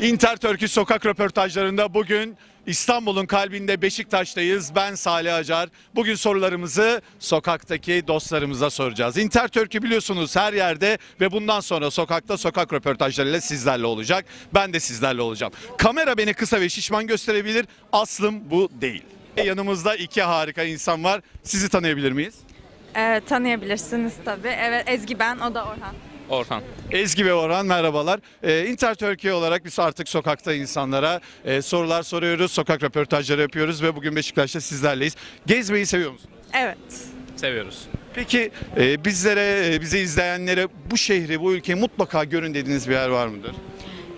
Inter Turkish sokak röportajlarında bugün İstanbul'un kalbinde Beşiktaş'tayız. Ben Salih Acar. Bugün sorularımızı sokaktaki dostlarımıza soracağız. Inter Turkey biliyorsunuz her yerde ve bundan sonra sokakta sokak röportajlarıyla sizlerle olacak. Ben de sizlerle olacağım. Kamera beni kısa ve şişman gösterebilir. Aslım bu değil. Yanımızda iki harika insan var. Sizi tanıyabilir miyiz? Evet, tanıyabilirsiniz tabii. Evet, Ezgi ben, o da Orhan. Orhan. Ezgi ve Orhan merhabalar. Inter Turkey olarak biz artık sokakta insanlara sorular soruyoruz, sokak röportajları yapıyoruz ve bugün Beşiktaş'ta sizlerleyiz. Gezmeyi seviyor musunuz? Evet. Seviyoruz. Peki bizi izleyenlere bu şehri, bu ülkeyi mutlaka görün dediğiniz bir yer var mıdır?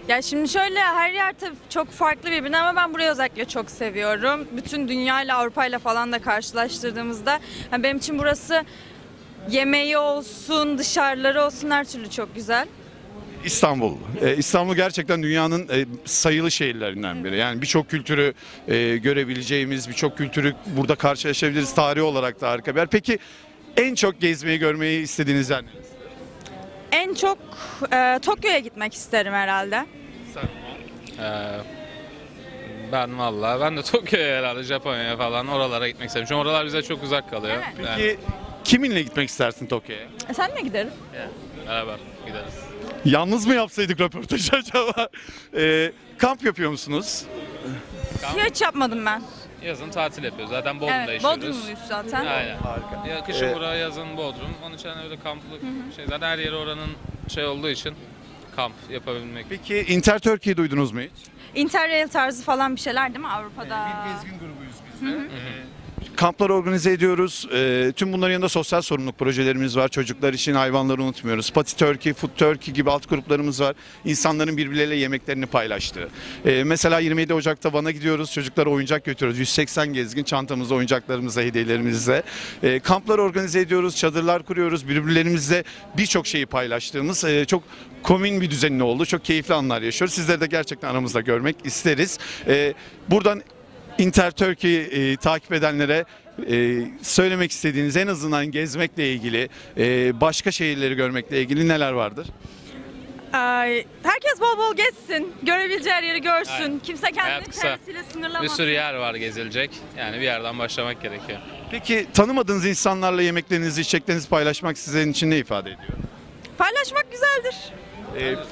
Ya şimdi şöyle, her yer tabii çok farklı birbirine ama ben burayı özellikle çok seviyorum. Bütün dünyayla, Avrupa'yla falan da karşılaştırdığımızda benim için burası yemeği olsun, dışarıları olsun her türlü çok güzel. İstanbul. İstanbul gerçekten dünyanın sayılı şehirlerinden biri. Yani birçok kültürü görebileceğimiz, birçok kültürü burada karşılaşabiliriz. Tarihi olarak da harika bir yer. Peki en çok gezmeyi, görmeyi istediğiniz yer neresi? En çok Tokyo'ya gitmek isterim herhalde. Ben de Tokyo'ya herhalde, Japonya'ya falan oralara gitmek isterim. Çünkü oralar bize çok uzak kalıyor. Evet. Peki kiminle gitmek istersin Tokyo'ya? Senle giderim. Beraber gideriz. Yalnız mı yapsaydık röportajı acaba? Kamp yapıyor musunuz? Hiç yapmadım ben. Yazın tatil yapıyoruz. Zaten Bodrum'da Evet, yaşıyoruz. Bodrumluyuz zaten. Aynen. Harika. Ya kışın buraya, yazın Bodrum. Onun için öyle kamplık şey. Zaten her yeri oranın şey olduğu için kamp yapabilmek. Peki Inter Turkey'i duydunuz mu hiç? Interrail tarzı falan bir şeyler değil mi Avrupa'da? Bir gezgin grubuyuz biz de. Kamplar organize ediyoruz. Tüm bunların yanında sosyal sorumluluk projelerimiz var. Çocuklar için hayvanları unutmuyoruz. Pati Turkey, Food Turkey gibi alt gruplarımız var. İnsanların birbirleriyle yemeklerini paylaştığı. Mesela 27 Ocak'ta Van'a gidiyoruz. Çocuklara oyuncak götürüyoruz. 180 gezgin çantamızda, oyuncaklarımızla, hediyelerimizle. Kamplar organize ediyoruz. Çadırlar kuruyoruz. Birbirlerimizle birçok şeyi paylaştığımız çok komün bir düzenli oldu. Çok keyifli anlar yaşıyoruz. Sizleri de gerçekten aramızda görmek isteriz. Buradan Inter Turkey'i takip edenlere söylemek istediğiniz, en azından gezmekle ilgili, başka şehirleri görmekle ilgili neler vardır? Herkes bol bol gezsin, görebileceği her yeri görsün. Aynen. Kimse kendini Hayat kısa. çevresiyle Bir sınırlamasın. sürü yer var gezilecek. Yani bir yerden başlamak gerekiyor. Peki tanımadığınız insanlarla yemeklerinizi, içeceklerinizi paylaşmak sizin için ne ifade ediyor? Paylaşmak güzeldir.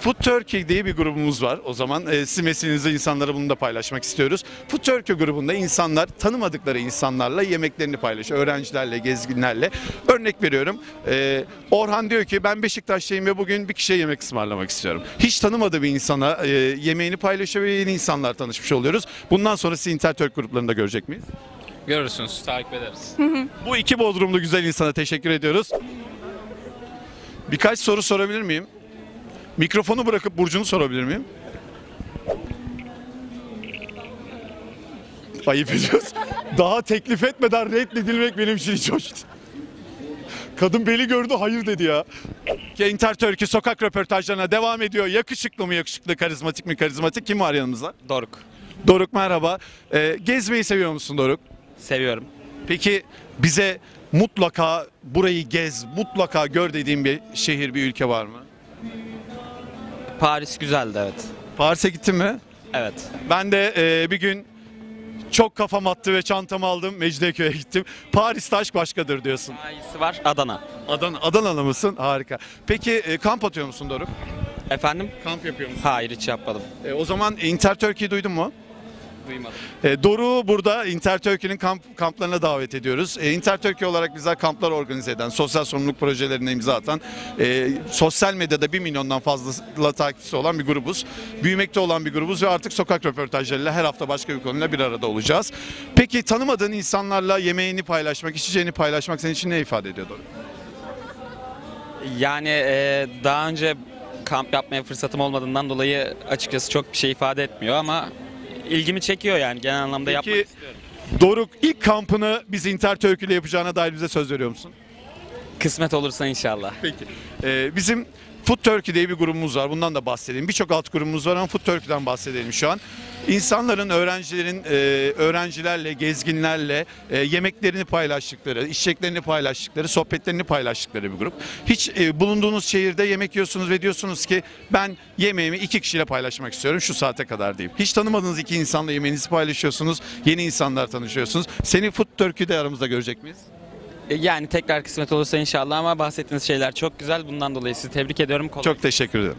Food Turkey diye bir grubumuz var. O zaman sizin vesilenizle insanlara bunu da paylaşmak istiyoruz. Food Turkey grubunda insanlar tanımadıkları insanlarla yemeklerini paylaşıyor. Öğrencilerle, gezginlerle. Örnek veriyorum. Orhan diyor ki ben Beşiktaş'tayım ve bugün bir kişiye yemek ısmarlamak istiyorum. Hiç tanımadığı bir insana yemeğini paylaşıyor ve yeni insanlar tanışmış oluyoruz. Bundan sonra sizi Inter Turkey gruplarında görecek miyiz? Görürsünüz, takip ederiz. Bu iki Bodrumlu güzel insana teşekkür ediyoruz. Birkaç soru sorabilir miyim? Mikrofonu bırakıp burcunu sorabilir miyim? Ayıp ediyoruz. Daha teklif etmeden reddedilmek benim için hiç hoş değil. Kadın beni gördü hayır dedi ya. Inter Turkey sokak röportajlarına devam ediyor. Yakışıklı mı yakışıklı, karizmatik mi karizmatik? Kim var yanımızda? Doruk. Doruk merhaba. Gezmeyi seviyor musun Doruk? Seviyorum. Peki bize mutlaka burayı gez, mutlaka gör dediğin bir şehir, bir ülke var mı? Paris güzeldi, evet. Paris'e gittin mi? Evet. Ben de bir gün çok kafam attı ve çantamı aldım, Mecidiyeköy'e gittim. Paris'te aşk başkadır diyorsun. Daha iyisi var, Adana. Adanalı mısın? Harika. Peki kamp atıyor musun Doruk? Efendim? Kamp yapıyor musun? Hayır, hiç yapmadım. O zaman Inter Turkey'i duydun mu? Duymadım. Doruk'u burada Inter Turkey'nin kamplarına davet ediyoruz. Inter Turkey olarak bizler kamplar organize eden, sosyal sorumluluk projelerine imza atan, sosyal medyada 1 milyondan fazla takipçisi olan bir grubuz. Büyümekte olan bir grubuz ve artık sokak röportajlarıyla her hafta başka bir konuyla bir arada olacağız. Peki tanımadığın insanlarla yemeğini paylaşmak, içeceğini paylaşmak senin için ne ifade ediyor Doruk? Yani daha önce kamp yapmaya fırsatım olmadığından dolayı açıkçası çok bir şey ifade etmiyor ama ilgimi çekiyor yani genel anlamda Peki, yapmak istiyorum. Doruk ilk kampını biz Inter Turkey ile yapacağına dair bize söz veriyor musun? Kısmet olursa inşallah. Peki. Bizim Food Turkey diye bir grubumuz var. Bundan da bahsedelim. Birçok alt grubumuz var ama Food Turkey'den bahsedelim şu an. İnsanların, öğrencilerle, gezginlerle yemeklerini paylaştıkları, içeceklerini paylaştıkları, sohbetlerini paylaştıkları bir grup. Hiç bulunduğunuz şehirde yemek yiyorsunuz ve diyorsunuz ki ben yemeğimi 2 kişiyle paylaşmak istiyorum şu saate kadar deyip. Hiç tanımadığınız 2 insanla yemeğinizi paylaşıyorsunuz, yeni insanlar tanışıyorsunuz. Seni Food Turkey'de aramızda görecek miyiz? Yani tekrar kısmet olursa inşallah ama bahsettiğiniz şeyler çok güzel. Bundan dolayı sizi tebrik ediyorum. Çok teşekkür ederim.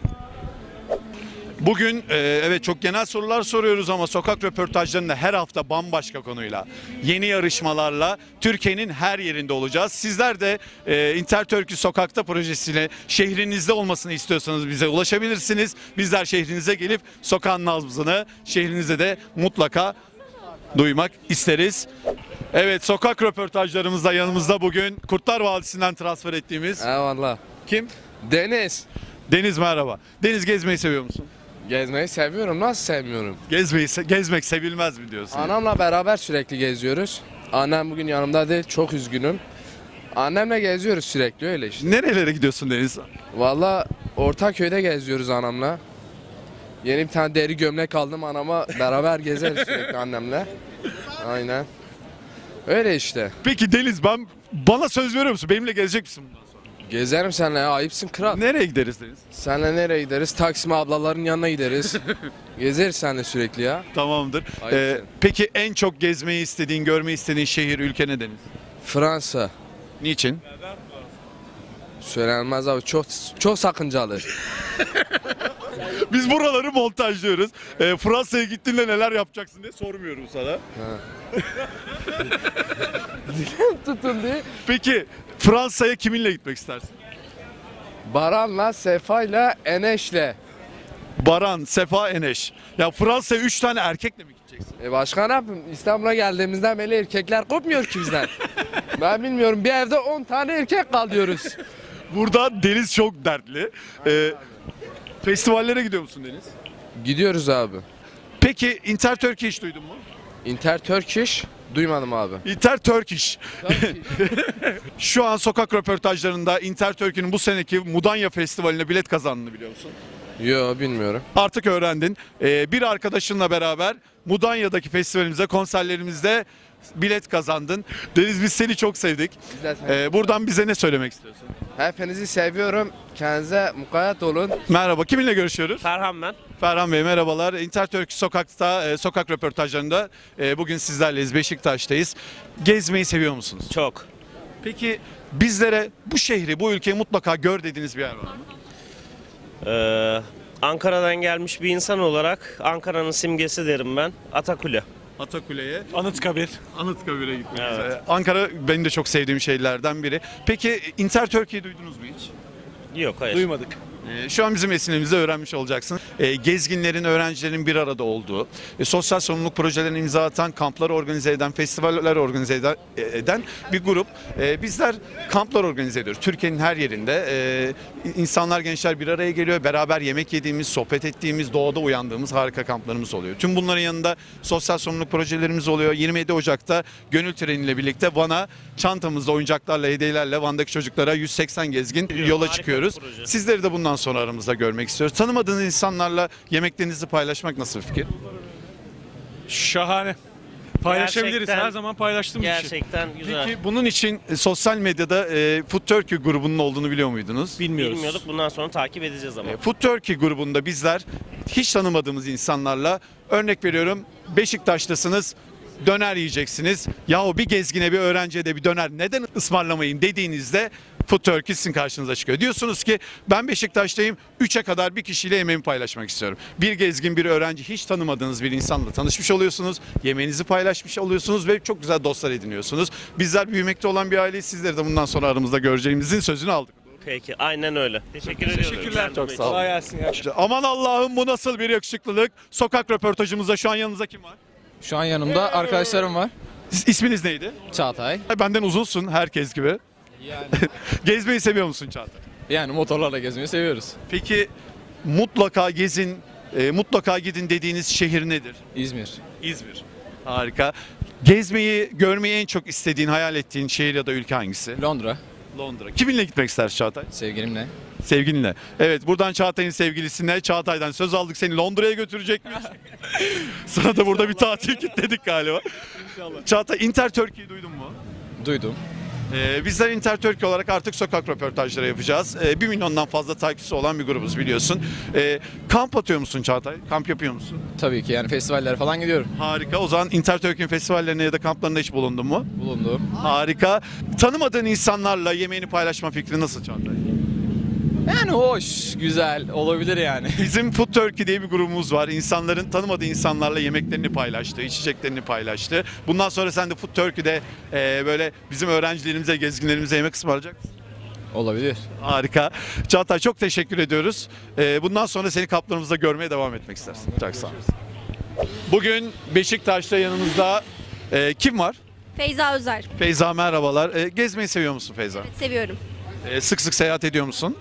Bugün evet çok genel sorular soruyoruz ama sokak röportajlarında her hafta bambaşka konuyla, yeni yarışmalarla Türkiye'nin her yerinde olacağız. Sizler de Interturkey Sokak'ta projesine şehrinizde olmasını istiyorsanız bize ulaşabilirsiniz. Bizler şehrinize gelip sokağın nabzını şehrinizde de mutlaka duymak isteriz. Evet, sokak röportajlarımızda yanımızda bugün Kurtlar Vadisi'nden transfer ettiğimiz Eyvallah. kim? Deniz. Deniz, merhaba. Deniz, gezmeyi seviyor musun? Gezmeyi seviyorum. Nasıl sevmiyorum? Gezmek sevilmez mi diyorsun? Anamla beraber sürekli geziyoruz. Annem bugün yanımda değil. Çok üzgünüm. Annemle geziyoruz sürekli öyle işte. Nerelere gidiyorsun Deniz? Valla Ortaköy'de geziyoruz anamla. Yeni bir tane deri gömlek aldım anama. Beraber gezeriz sürekli annemle. Aynen. Öyle işte. Peki Deniz, bana söz veriyor musun? Benimle gezecek misin bundan sonra? Gezerim seninle ya. Ayıpsın kral. Nereye gideriz Deniz? Seninle nereye gideriz? Taksim ablaların yanına gideriz. Gezeriz seninle sürekli ya. Tamamdır. Ayıpsın. Peki en çok gezmeyi istediğin, görmeyi istediğin şehir, ülke ne Deniz? Fransa. Niçin? Söylenmez abi. Çok sakıncalı. Biz buraları montajlıyoruz. Fransa'ya gittiğinde neler yapacaksın diye sormuyorum sana. Tutun diye. Peki Fransa'ya kiminle gitmek istersin? Baran'la, Sefa'yla, Eneş'le. Baran, Sefa, Eneş. Ya Fransa'ya 3 tane erkekle mi gideceksin? Başka ne yapayım? İstanbul'a geldiğimizden beri erkekler kopmuyor ki bizden. Ben bilmiyorum. Bir evde 10 tane erkek kalıyoruz. Burada Deniz çok dertli. Festivallere gidiyor musun Deniz? Gidiyoruz abi. Peki Interturkey hiç duydun mu? Interturkish duymadım abi. Interturkish. Şu an sokak röportajlarında Interturkey'nin bu seneki Mudanya Festivali'ne bilet kazandığını biliyor musun? Yo bilmiyorum. Artık öğrendin. Bir arkadaşınla beraber Mudanya'daki festivalimize, konserlerimizde bilet kazandın. Deniz, biz seni çok sevdik. Biz de seni- Buradan bize ne söylemek istiyorsun? Hepinizi seviyorum. Kendinize mukayyet olun. Merhaba, kiminle görüşüyoruz? Ferhan ben. Ferhan Bey merhabalar. Interturkey Sokak'ta, sokak röportajlarında bugün sizlerleyiz. Beşiktaş'tayız. Gezmeyi seviyor musunuz? Çok. Peki bizlere bu şehri, bu ülkeyi mutlaka gör dediğiniz bir yer var mı? Ankara'dan gelmiş bir insan olarak Ankara'nın simgesi derim ben. Atakule. Atakule'ye. Anıtkabir. Anıtkabir'e gitmek Evet. üzere. Ankara benim de çok sevdiğim şehirlerden biri. Peki Interturkey'i duydunuz mu hiç? Yok hayır. Duymadık. Şu an bizim vesilemizle öğrenmiş olacaksın. Gezginlerin, öğrencilerin bir arada olduğu, sosyal sorumluluk projelerine imza atan, kampları organize eden, festivaller organize eden bir grup. Bizler kamplar organize ediyoruz. Türkiye'nin her yerinde insanlar, gençler bir araya geliyor. Beraber yemek yediğimiz, sohbet ettiğimiz, doğada uyandığımız harika kamplarımız oluyor. Tüm bunların yanında sosyal sorumluluk projelerimiz oluyor. 27 Ocak'ta Gönül Treni'yle birlikte Van'a çantamızda oyuncaklarla, hediyelerle Van'daki çocuklara 180 gezgin yola harika çıkıyoruz. bir proje. Sizleri de bundan sonra aramızda görmek istiyoruz. Tanımadığınız insanlarla yemeklerinizi paylaşmak nasıl bir fikir? Şahane. Paylaşabiliriz. Gerçekten- Her zaman paylaştığımız bir şey. Gerçekten güzel. Peki bunun için sosyal medyada Food Turkey grubunun olduğunu biliyor muydunuz? Bilmiyoruz. Bilmiyorduk. Bundan sonra takip edeceğiz ama. Food Turkey grubunda bizler hiç tanımadığımız insanlarla, örnek veriyorum, Beşiktaş'tasınız, döner yiyeceksiniz. Yahu bir gezgine, bir öğrenciye de bir döner neden ısmarlamayın dediğinizde Food Turkey sizin karşınıza çıkıyor. Diyorsunuz ki ben Beşiktaş'tayım, 3'e kadar bir kişiyle yemeğimi paylaşmak istiyorum. Bir gezgin, bir öğrenci, hiç tanımadığınız bir insanla tanışmış oluyorsunuz. Yemeğinizi paylaşmış oluyorsunuz ve çok güzel dostlar ediniyorsunuz. Bizler büyümekte olan bir aileyiz. Sizleri de bundan sonra aramızda göreceğimizin sözünü aldık. Peki aynen öyle. Teşekkür ediyorum. Teşekkürler. Çok sağ Kolay gelsin. Ya. Aman Allah'ım, bu nasıl bir yakışıklılık. Sokak röportajımızda şu an yanınızda kim var? Şu an yanımda arkadaşlarım var. İsminiz neydi? Çağatay. Benden uzunsun herkes gibi. Yani, Gezmeyi seviyor musun Çağatay? yani motorlarla gezmeyi seviyoruz. Peki mutlaka gezin, mutlaka gidin dediğiniz şehir nedir? İzmir. İzmir. Harika. Gezmeyi, görmeyi en çok istediğin, hayal ettiğin şehir ya da ülke hangisi? Londra. Londra. Kiminle gitmek istersin Çağatay? Sevgilimle. Sevgilinle. Evet, buradan Çağatay'ın sevgilisine, Çağatay'dan söz aldık, seni Londra'ya götürecek miyiz? Sana da burada bir tatil kitledik galiba. Çağatay, Inter Turkey'yi duydun mu? Duydum. Bizler Inter Turkey olarak artık sokak röportajları yapacağız. 1 milyondan fazla takipçisi olan bir grubuz biliyorsun. Kamp atıyor musun Çağatay? Kamp yapıyor musun? Tabii ki yani festivallere falan gidiyorum. Harika. O zaman Inter Turkey'in festivallerine ya da kamplarında hiç bulundun mu? Bulundum. Harika. Tanımadığın insanlarla yemeğini paylaşma fikri nasıl Çağatay? Yani hoş, güzel olabilir yani. Bizim Food Turkey diye bir grubumuz var. İnsanların tanımadığı insanlarla yemeklerini paylaştı, içeceklerini paylaştı. Bundan sonra sen de Food Turkey'de böyle bizim öğrencilerimize, gezginlerimize yemek ısmarlayacak mısın? Olabilir. Harika. Çağatay, çok teşekkür ediyoruz. Bundan sonra seni kamplarımızda görmeye devam etmek istersin. Çok sağ ol. Bugün Beşiktaş'ta yanımızda kim var? Feyza Özer. Feyza, merhabalar. Gezmeyi seviyor musun Feyza? Evet, seviyorum. Sık sık seyahat ediyor musun?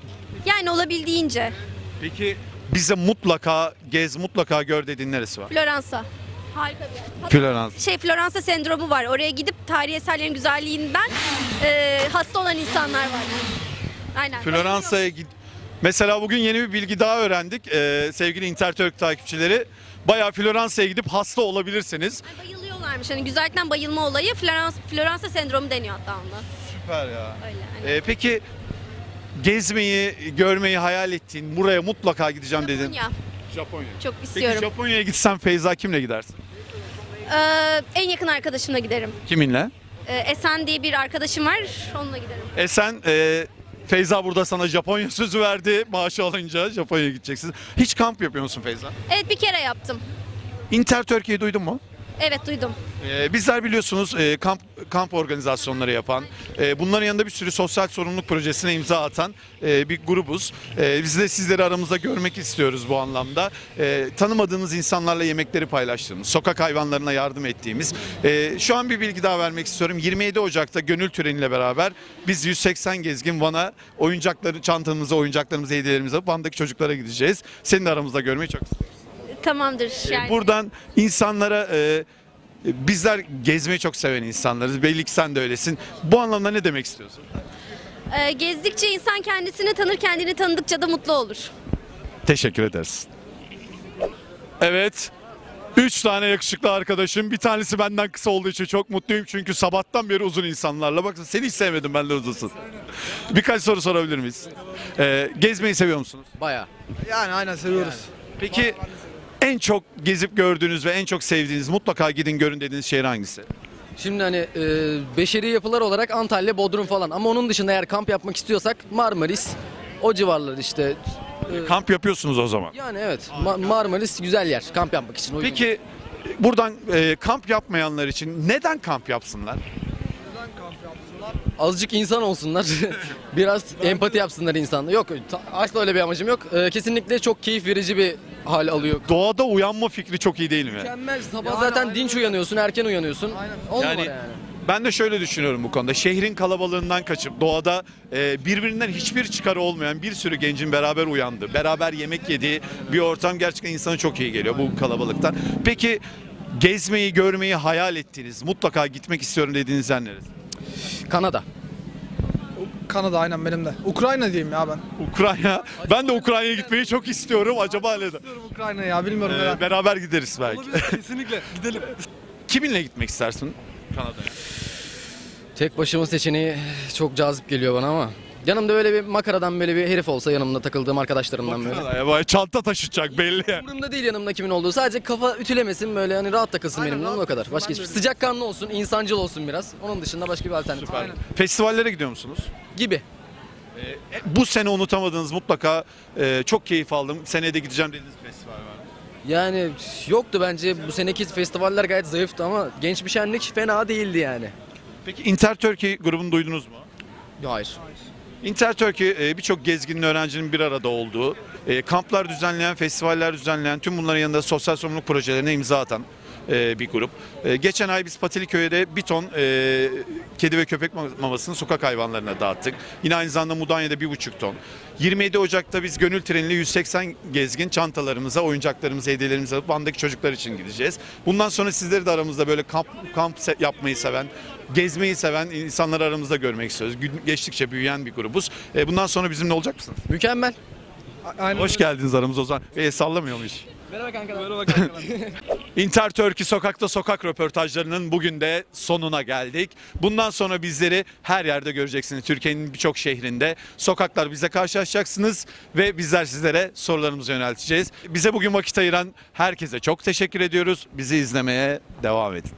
Yani olabildiğince. Peki bize mutlaka gez, mutlaka gör dediğin neresi var? Floransa. Harika bir yer. Hatta Floransa. Floransa sendromu var. Oraya gidip tarihi eserlerin güzelliğinden hasta olan insanlar var. Aynen. Floransa'ya git. Mesela bugün yeni bir bilgi daha öğrendik. Sevgili Interturk takipçileri. Bayağı Floransa'ya gidip hasta olabilirsiniz. Ay, bayılıyorlarmış. Hani güzellikten bayılma olayı Floransa sendromu deniyor hatta onda. Süper ya. Öyle. Peki gezmeyi, görmeyi hayal ettiğin, buraya mutlaka gideceğim dedin. Japonya. Japonya. Çok Peki istiyorum. Japonya'ya gitsen Feyza kimle gidersin? En yakın arkadaşımla giderim. Kiminle? Esen diye bir arkadaşım var. Onunla giderim. Sen Feyza burada sana Japonya sözü verdi. Maaşı alınca Japonya'ya gideceksin. Hiç kamp yapıyor musun Feyza? Evet, bir kere yaptım. Inter Turkey'yi duydun mu? Evet, duydum. Bizler biliyorsunuz kamp organizasyonları yapan, bunların yanında bir sürü sosyal sorumluluk projesine imza atan bir grubuz. Biz de sizleri aramızda görmek istiyoruz bu anlamda. Tanımadığımız insanlarla yemekleri paylaştığımız, sokak hayvanlarına yardım ettiğimiz. Şu an bir bilgi daha vermek istiyorum. 27 Ocak'ta gönül töreniyle beraber biz 180 gezgin Van'a çantamıza, oyuncaklarımıza, hediyelerimize Van'daki çocuklara gideceğiz. Seni de aramızda görmeyi çok istiyoruz. Tamamdır. Yani. Buradan insanlara bizler gezmeyi çok seven insanlarız. Belli ki sen de öylesin. Bu anlamda ne demek istiyorsun? Gezdikçe insan kendisini tanır, kendini tanıdıkça da mutlu olur. Teşekkür ederiz. Evet. 3 tane yakışıklı arkadaşım. Bir tanesi benden kısa olduğu için çok mutluyum. Çünkü sabahtan beri uzun insanlarla. Bakın seni hiç sevmedim, ben de uzunsun. Birkaç soru sorabilir miyiz? Gezmeyi seviyor musunuz? Bayağı. Yani aynen seviyoruz. Peki en çok gezip gördüğünüz ve en çok sevdiğiniz, mutlaka gidin görün dediğiniz şehir hangisi? Şimdi hani beşeri yapılar olarak Antalya, Bodrum falan ama onun dışında eğer kamp yapmak istiyorsak Marmaris, o civarlar işte. Kamp yapıyorsunuz o zaman. Yani evet, Marmaris güzel yer kamp yapmak için. Peki buradan kamp yapmayanlar için neden kamp yapsınlar? Azıcık insan olsunlar, biraz empati yapsınlar insanlar. Yok, asla öyle bir amacım yok. Kesinlikle çok keyif verici bir hal alıyor. Doğada uyanma fikri çok iyi değil mi? Mükemmel. Sabah zaten dinç uyanıyorsun, erken uyanıyorsun. Yani ben de şöyle düşünüyorum bu konuda. Şehrin kalabalığından kaçıp doğada birbirinden hiçbir çıkarı olmayan bir sürü gencin beraber uyandığı, beraber yemek yediği bir ortam gerçekten insana çok iyi geliyor bu kalabalıktan. Peki gezmeyi, görmeyi hayal ettiğiniz, mutlaka gitmek istiyorum dediğiniz yer neresi? Kanada. Kanada aynen benim de. Ukrayna diyeyim ya ben. Ukrayna. Ben de Ukrayna'ya gitmeyi çok istiyorum. Acaba neden? Ukrayna ya bilmiyorum neden. Beraber gideriz belki. Kesinlikle gidelim. Kiminle gitmek istersin Kanada'ya? Tek başıma seçeneği çok cazip geliyor bana ama. Yanımda böyle bir makaradan böyle bir herif olsa, yanımda takıldığım arkadaşlarımdan böyle. Kanada'ya çanta taşıtacak belli. Umurumda değil yanımda kimin olduğu. Sadece kafa ütülemesin, böyle hani rahat takılsın benimle, o kadar. Başka hiçbir şey. Sıcakkanlı olsun, insancıl olsun biraz. Onun dışında başka bir alternatif. Süper. Festivallere gidiyor musunuz? Gibi. Bu sene unutamadığınız, mutlaka çok keyif aldım, seneye de gideceğim dediğiniz festival var mı? Yani yoktu bence, bu seneki festivaller gayet zayıftı ama Genç bir Şenlik fena değildi yani. Peki Inter Turkey grubunu duydunuz mu? Hayır. Inter Turkey birçok gezginin, öğrencinin bir arada olduğu, kamplar düzenleyen, festivaller düzenleyen, tüm bunların yanında sosyal sorumluluk projelerine imza atan bir grup. Geçen ay biz Patiliköy'de bir ton kedi ve köpek mamasını sokak hayvanlarına dağıttık. Yine aynı zamanda Mudanya'da 1,5 ton. 27 Ocak'ta biz gönül treniyle 180 gezgin çantalarımıza, oyuncaklarımıza, hediyelerimizi alıp Van'daki çocuklar için gideceğiz. Bundan sonra sizleri de aramızda böyle kamp yapmayı seven, gezmeyi seven insanları aramızda görmek istiyoruz. Geçtikçe büyüyen bir grubuz. Bundan sonra bizimle olacak mısınız? Mükemmel. Aynen. Hoş geldiniz aramıza o zaman. Sallamıyor muyuz? Merhaba kankalar. Inter Turkey Sokak'ta sokak röportajlarının bugün de sonuna geldik. Bundan sonra bizleri her yerde göreceksiniz. Türkiye'nin birçok şehrinde. Sokaklar bize karşılaşacaksınız ve bizler sizlere sorularımızı yönelteceğiz. Bize bugün vakit ayıran herkese çok teşekkür ediyoruz. Bizi izlemeye devam edin.